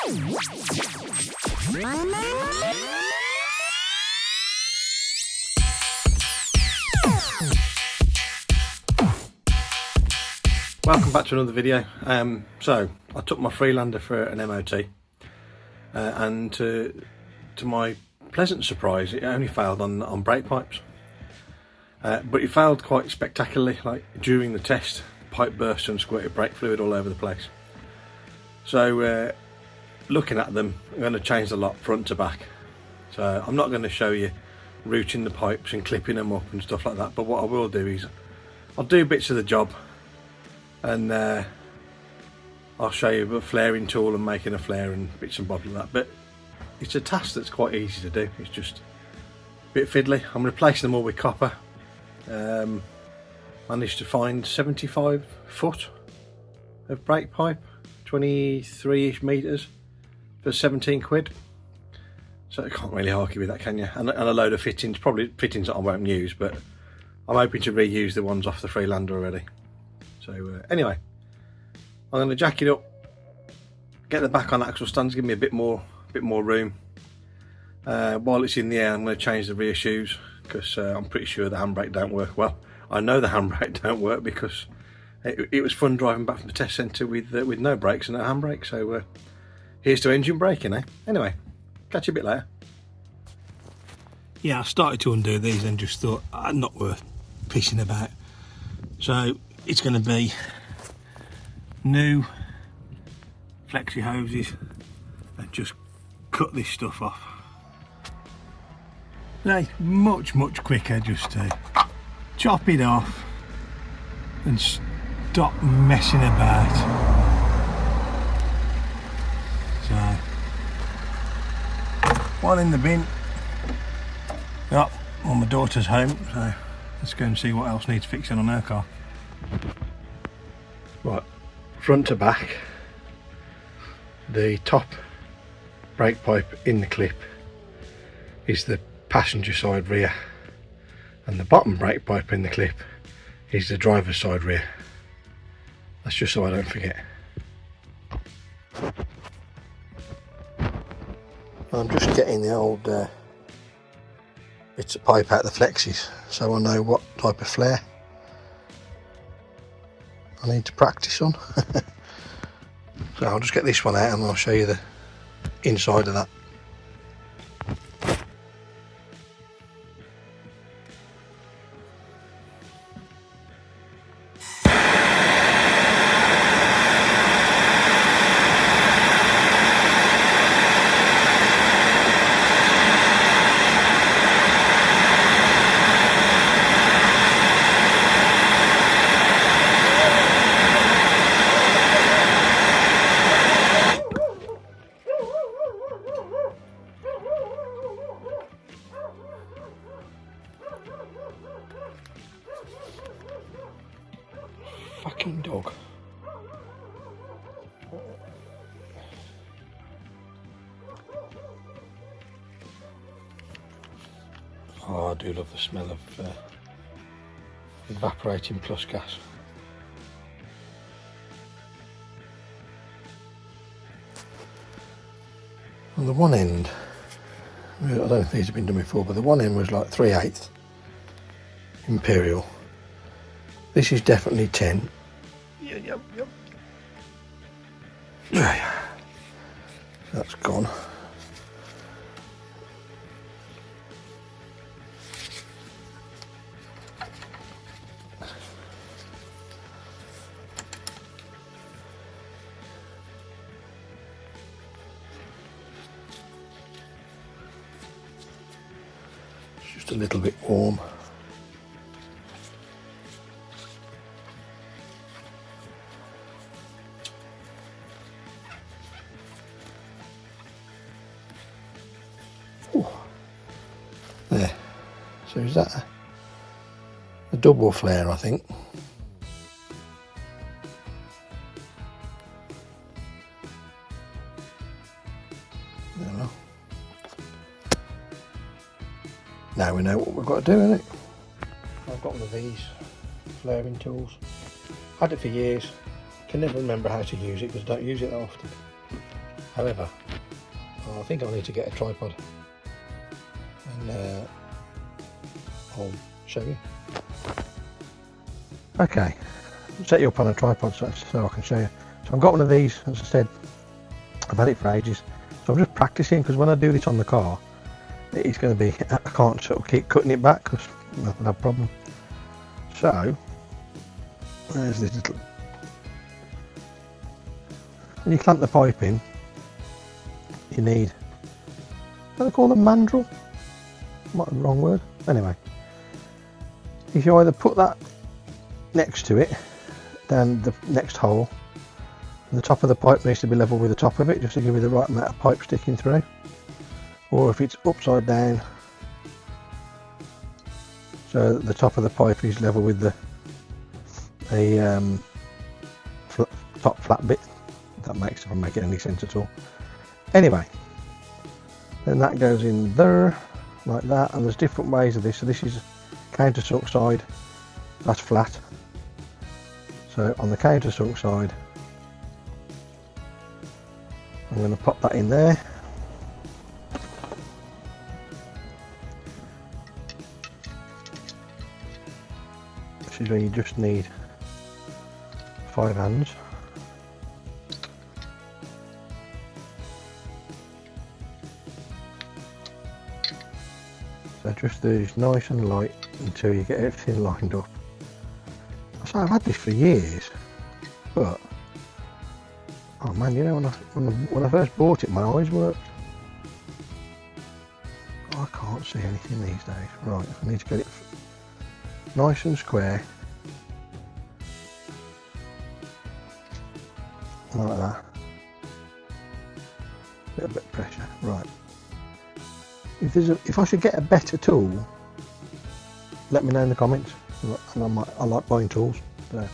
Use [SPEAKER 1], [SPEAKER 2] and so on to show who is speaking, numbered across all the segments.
[SPEAKER 1] Welcome back to another video. So I took my Freelander for an MOT and to my pleasant surprise it only failed on brake pipes, but it failed quite spectacularly. Like during the test, pipe burst and squirted brake fluid all over the place. So looking at them, I'm going to change the lot front to back. So I'm not going to show you routing the pipes and clipping them up and stuff like that, but what I will do is I'll do bits of the job, and I'll show you a flaring tool and making a flare and bits and bobs like that. But it's a task that's quite easy to do. It's just a bit fiddly. I'm replacing them all with copper. Managed to find 75 foot of brake pipe, 23-ish metres for 17 quid. So I can't really argue with that, can you? And a load of fittings, probably fittings that I won't use, but I'm hoping to reuse the ones off the Freelander already. So anyway, I'm going to jack it up, get the back on axle stands, give me a bit more room. While it's in the air, I'm going to change the rear shoes because I'm pretty sure the handbrake don't work. Well, I know the handbrake don't work because it was fun driving back from the test centre with no brakes and no handbrake. So here's to engine braking, eh? Anyway, catch you a bit later. Yeah, I started to undo these and just thought not worth pissing about. So it's going to be new flexi hoses and just cut this stuff off. Now, much quicker just to chop it off and stop messing about. So, one in the bin. Oh, well, my daughter's home, so let's go and see what else needs fixing on her car. Right, front to back, the top brake pipe in the clip is the passenger side rear, and the bottom brake pipe in the clip is the driver's side rear. That's just so I don't forget. I'm just getting the old bits of pipe out of the flexis so I know what type of flare I need to practice on. So I'll just get this one out and I'll show you the inside of that. Fucking dog. Oh, I do love the smell of evaporating plus gas. On the one end, I don't know if these have been done before, but the one end was like 3/8 Imperial. This is definitely 10. Yep. That's gone. It's just a little bit warm. There, so is that a double flare, I think. There we are. Now we know what we've got to do, innit? I've got one of these flaring tools. Had it for years, can never remember how to use it because I don't use it that often. However, I think I need to get a tripod, and I'll show you. Okay, set you up on a tripod so I can show you. So I've got one of these, as I said, I've had it for ages, so I'm just practicing, because when I do this on the car, it's going to be, I can't sort of keep cutting it back because I'll have a problem. So there's this little, when you clamp the pipe in, you need, what do they call them, mandrel? Might be the wrong word. Anyway, if you either put that next to it, then the next hole, and the top of the pipe needs to be level with the top of it, just to give you the right amount of pipe sticking through. Or if it's upside down, so the top of the pipe is level with the top flat bit. That makes, if I'm making any sense at all. Anyway, then that goes in there like that, and there's different ways of this. So this is countersunk side, that's flat. So on the countersunk side, I'm going to pop that in there. This is where you just need 5 hands. So just do this nice and light until you get everything lined up. So I've had this for years, but oh man, you know, when I first bought it, my eyes worked. I can't see anything these days. Right, I need to get it nice and square, like that. Little bit of pressure, right. If I should get a better tool, let me know in the comments. And I like buying tools. So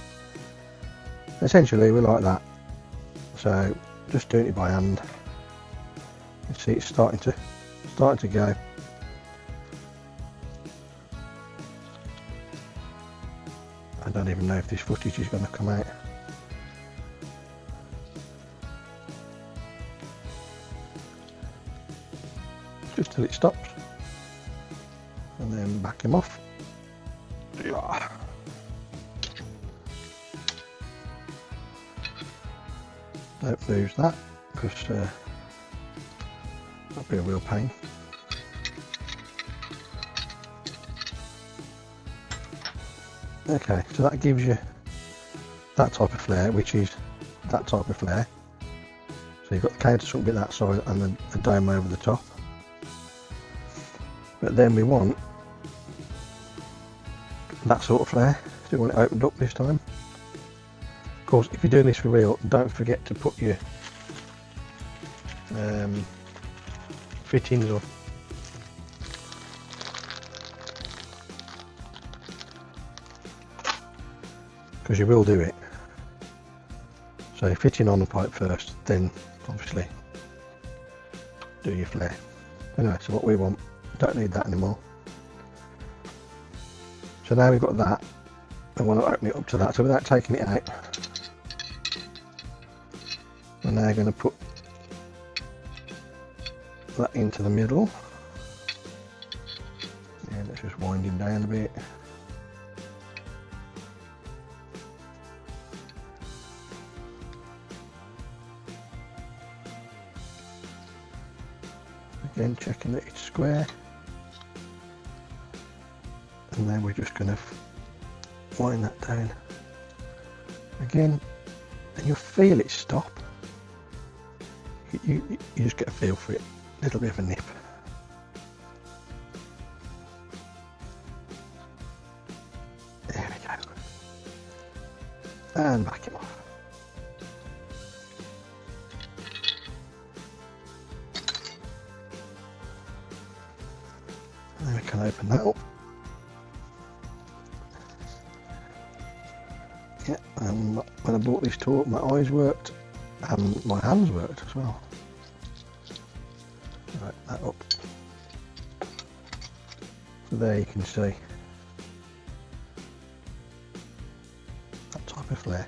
[SPEAKER 1] essentially, we're like that. So just doing it by hand. You see, it's starting to go. I don't even know if this footage is going to come out. Just till it stops, and then back him off. Don't lose that, because that'll be a real pain. Okay, so that gives you that type of flare, which is that type of flare. So you've got the countersunk bit that side and then the dome over the top. But then we want that sort of flare, so we want it opened up this time. Of course, if you're doing this for real, don't forget to put your fittings on. Because you will do it. So fitting on the pipe first, then obviously do your flare. Anyway, so what we want, don't need that anymore. So now we've got that, I want to open it up to that, so without taking it out, we're now going to put that into the middle. Yeah, let's just wind him down a bit. Again, checking that it's square. And then we're just going to wind that down again, and you'll feel it stop. You just get a feel for it, a little bit of a nip. There we go. And back him off. And then we can open that up. Yeah, and when I bought this tool, my eyes worked and my hands worked as well. Right, that up. So there you can see that type of flare.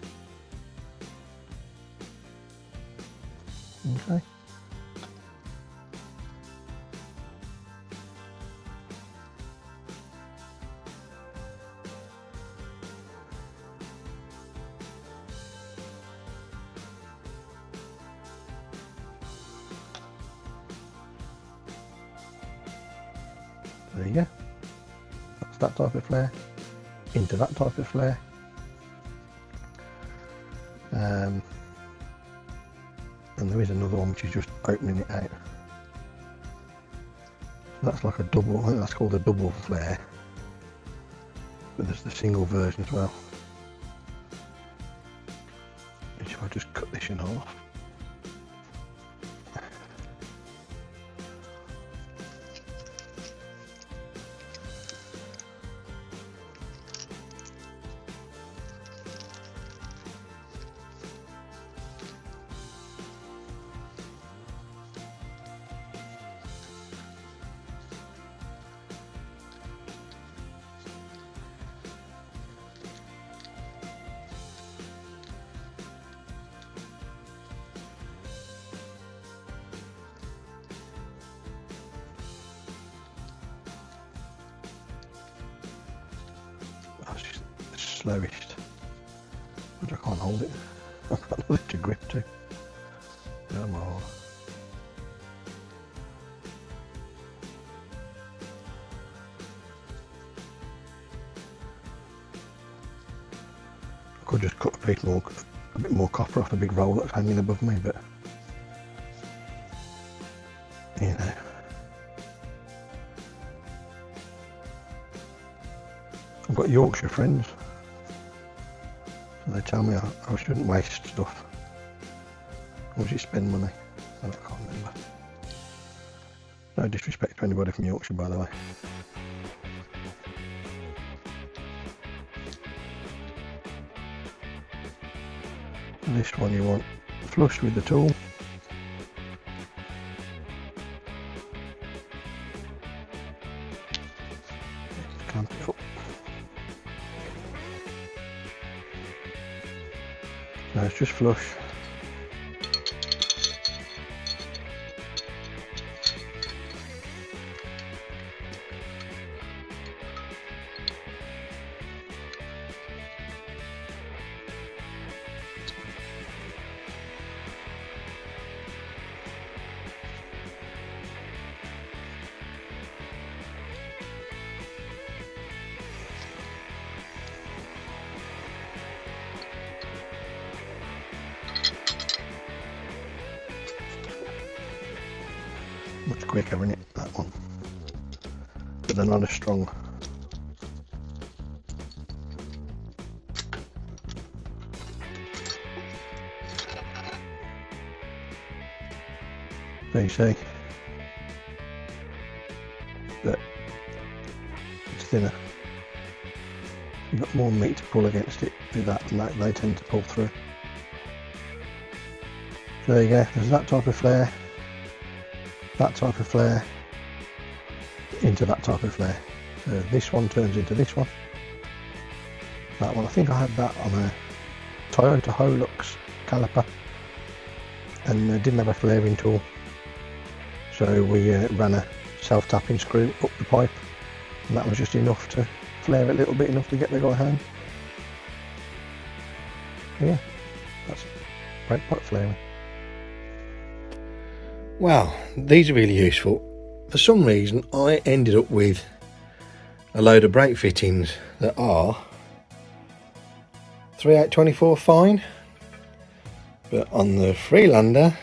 [SPEAKER 1] Okay, There you go. That's that type of flare into that type of flare. And there is another one which is just opening it out. That's like a double, I think that's called a double flare, but there's the single version as well. And if I just cut this in half, slowest, which I can't hold it. I've got nothing to grip to. Come on. I could just cut a bit more copper off the big roll that's hanging above me, but you know. I've got Yorkshire friends. They tell me I shouldn't waste stuff. Or should spend money. I can't remember. No disrespect to anybody from Yorkshire, by the way. And this one you want flush with the tool. Clamp it up. No, it's just flush. Much quicker, isn't it, that one? But they're not as strong. So you see that it's thinner. You've got more meat to pull against it with that, and that they tend to pull through. So there you go, there's that type of flare. That type of flare into that type of flare. So this one turns into this one. That one, I think I had that on a Toyota Hilux caliper, and didn't have a flaring tool, so we ran a self-tapping screw up the pipe, and that was just enough to flare a little bit, enough to get the guy home. So yeah, that's brake pipe flaring. Well, these are really useful. For some reason I ended up with a load of brake fittings that are 3824 fine, but on the Freelander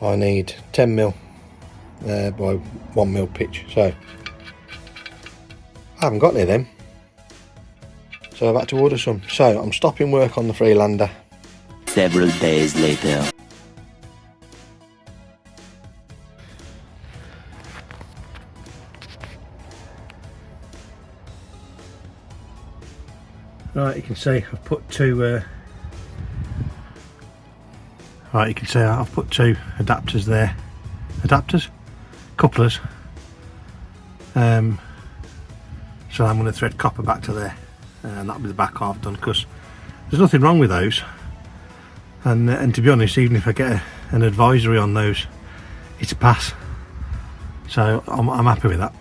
[SPEAKER 1] I need 10mm by 1mm pitch, so I haven't got any of them, so I've had to order some. So I'm stopping work on the Freelander.
[SPEAKER 2] Several days later.
[SPEAKER 1] Right, you can see I've put two. Right, you can see I've put two adapters there. Adapters, couplers. So I'm going to thread copper back to there, and that'll be the back half done. Because there's nothing wrong with those, and to be honest, even if I get an advisory on those, it's a pass. So I'm happy with that.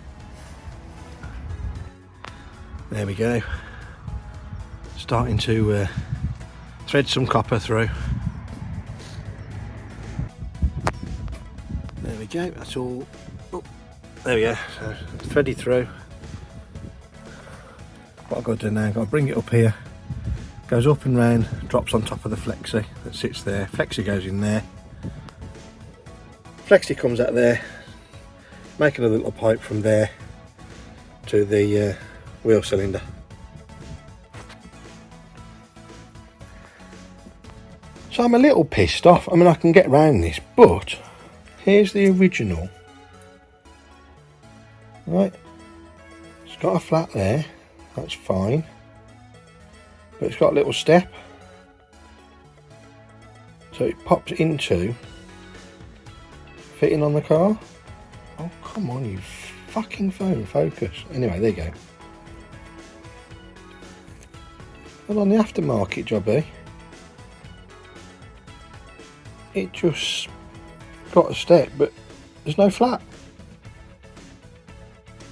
[SPEAKER 1] There we go. Starting to thread some copper through. There we go, that's all up There we go, so it's threaded through. What I've got to do now, I've got to bring it up here, goes up and round, drops on top of the flexi that sits there. Flexi goes in there, flexi comes out there, making a little pipe from there to the wheel cylinder. So I'm a little pissed off. I mean, I can get around this, but here's the original. Right, it's got a flat there, that's fine, but it's got a little step, so it pops into fitting on the car. Oh come on, you fucking phone, focus. Anyway, there you go. Well, on the aftermarket jobby, it just got a step, but there's no flat.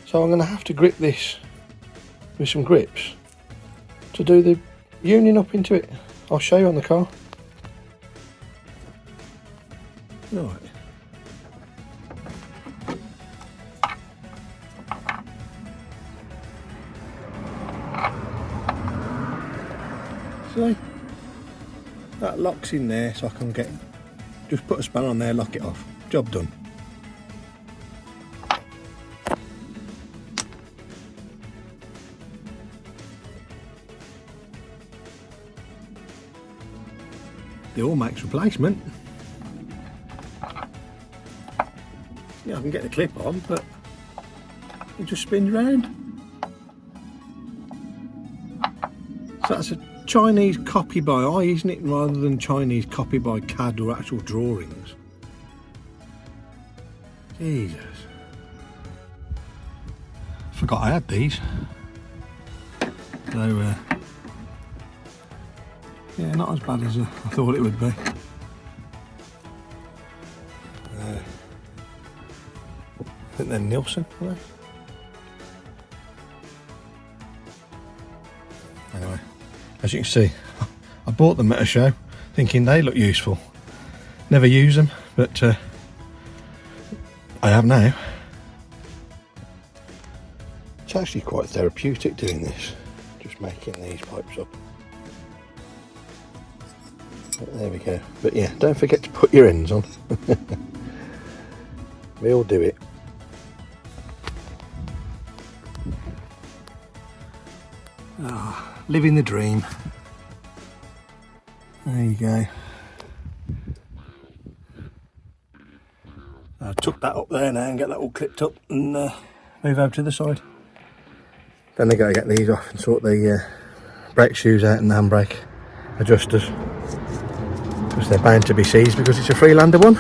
[SPEAKER 1] So I'm going to have to grip this with some grips to do the union up into it. I'll show you on the car. Right. See? That locks in there, so I can just put a spanner on there, lock it off. Job done. The all makes replacement. Yeah, I can get the clip on, but it just spins round. So that's a Chinese copy by eye, isn't it, rather than Chinese copy by CAD or actual drawings. Jesus. Forgot I had these. So, yeah, not as bad as I thought it would be. I think they're Nielsen, are they? Anyway, as you can see, I bought them at a show thinking they look useful. Never use them, but I have now. It's actually quite therapeutic doing this, just making these pipes up. There we go. But yeah, don't forget to put your ends on. We all do it. Living the dream. There you go. I'll tuck that up there now and get that all clipped up and move over to the side. Then they got to get these off and sort the brake shoes out and the handbrake adjusters, because they're bound to be seized because it's a Freelander one.